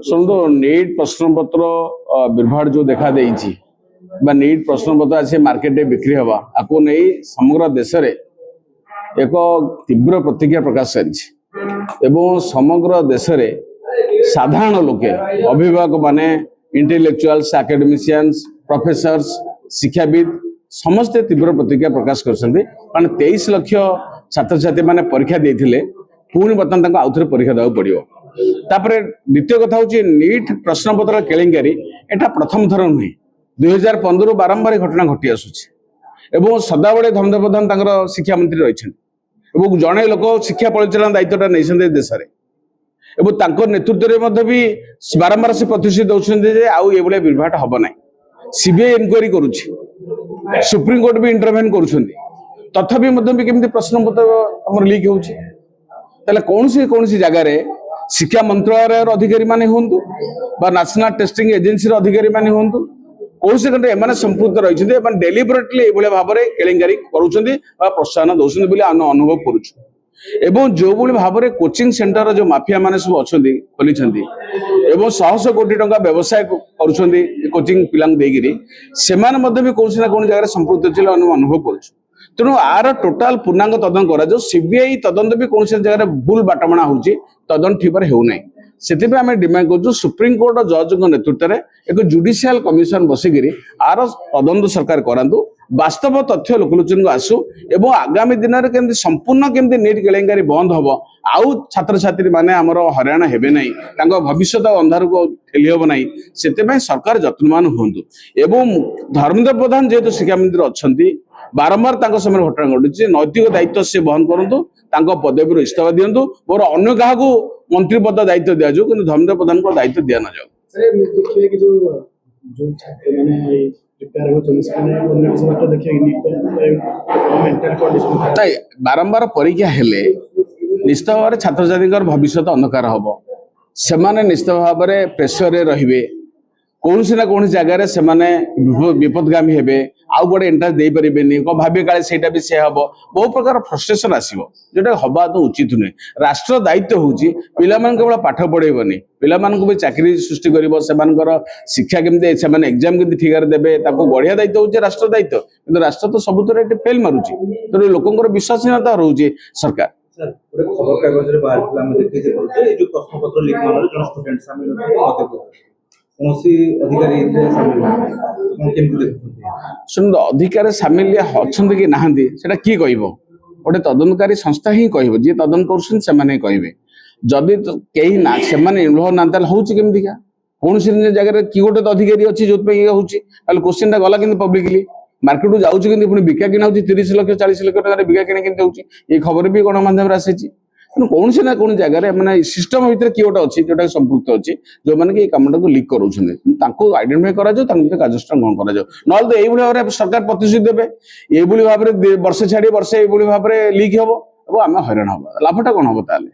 शुणु नीट प्रश्नपत्र विभ्राट जो देखा देइछि बा नीट प्रश्नपत्र आज मार्केट में बिक्री हवा आपको नहीं समग्र देश रे एक तीव्र प्रतिक्रिया प्रकाश एवं समग्र देश रे साधारण लोके अभिभावक माने इंटेलेक्चुअल्स एकेडमिशियंस प्रोफेसर्स शिक्षाविद समस्ते तीव्र प्रतिक्रिया प्रकाश करछन्ते कारण 23 लाख छात्र छात्री माने परीक्षा देथिले पुणी बर्तमान आउ थे परीक्षा देवा पड़ो तापर द्वितीय कथा हूँ नीट प्रश्नपत्र केलेंकारी एटा प्रथम थर नुहे 2015 बारंबार घटना घटी आसूची सदाबले धर्मेन्द्र प्रधान शिक्षा मंत्री रही जड़े लोक शिक्षा परिचालन दायित्वटा नहीं देश में नेतृत्व भी बारंबार से प्रतिश्रुति दौरान आउ ये विभ्राट हम ना सीबीआई इनक्वारी करुच्ची सुप्रीमकोर्ट भी इंटरभेन करुँच तथापि केमती प्रश्नपत्र लीक होता कौन सी जगार शिक्षा मंत्रालय अधिकारी माने होंतु बा नेशनल टेस्टिंग एजेंसी अधिकारी माने होंतु कौन से एमाने संपुक्त रही डेलीबरेटली ये भाव में केलेंकारी करुँच प्रोत्साहन दौरान बोली अनुभव करुँ एवं जो भाव में कोचिंग सेंटर जो माफिया माने सब अच्छा खोली एवं शह शह कोटी टंका व्यवसाय करुँच कोचिंग पिला से कौन जगह संपुक्त अच्छे अनुभव करुँ तेणु आर टोटाल पूर्णांग तदन करा सीबीआई तदंत भी कौन जगह भूल बाटमणा होची तदन ठीक होना से डिमांड कर सुप्रीम कोर्ट जज नेतृत्व में एक जुडिशियल कमिशन बसिकी आर तदंत सरकार करातु वास्तव तथ्य लोकलोचन को आसू एवं आगामी दिन में केमती संपूर्ण केमती नीट केलेंकारी बंद हम आउ छात्र छात्री माने आमर हरियाण हेबे नहीं भविष्य अंधार को ठेली हम ना से सरकार जत्नवान हूँ एवं धर्मेन्द्र प्रधान जेहेतु शिक्षा मंत्री अच्छा बारंबार समय घटना घटुची नैतिक दायित्व से बहन करूँ पदवी इस्तीफा दिंतु मोर अन्य क्या मंत्री पद दायित्व दि जाऊ कि धर्मेन्द्र प्रधान को दायित्व दि न जाऊ बारंबार परीक्षा हेले निश्चित भाव में छात्र छात्री भविष्य अंधकार हम से निश्चित भाव में प्रेसर रे कौन ना कौन जगार से विपदगामी हेबे आउ गोटे एंट्रांस दे पारे भावे काले सेटा भी से हम बहु प्रकार फ्रस्ट्रेशन आसो जोटा हवा तो उचित नुहे राष्ट्र दायित्व हूँ पिला केवल पाठ पढ़ेबनी पिला भी चाकरी सृष्टि कर शिक्षा केमती एग्जाम केमती ठिकार देवे बढ़िया दायित्व हूँ राष्ट्र दायित्व कि राष्ट्र तो सब तरह फेल मारुची तेणु लोक विश्वासहीनता रोचे सरकार खबर कागज शुण अधिकारी सामिल अच्छा कि ना किए कह गोटे तदनकारी संस्था ही कह जी तदन करें जदि कहीं ना से इनभल्व ना होमती कौन जगह कि गोटे अधिकारी अच्छी जो क्वेश्चन गला कि पब्लिकली मार्केट को जाऊँगी पुणी बिका किना 30 लाख 40 लाख टका बिका किना ये खबर भी गणमाध्यम आसी कौन से ना कौन जगह मैंने सिस्टम भितर किए गोटे अच्छी जोटा संपुक्त अच्छी जो मैंने कमटा को लिक कर आइडेंटिफाई कर कार्यानुष्ठान ग्रहण कर तो यही भाव में सरकार प्रतिश्रुति देवे ये भाव में वर्षे छाड़ी वर्षे ये भाव में लिक हम आम हईराण हम लाभटा कौन हम ताले।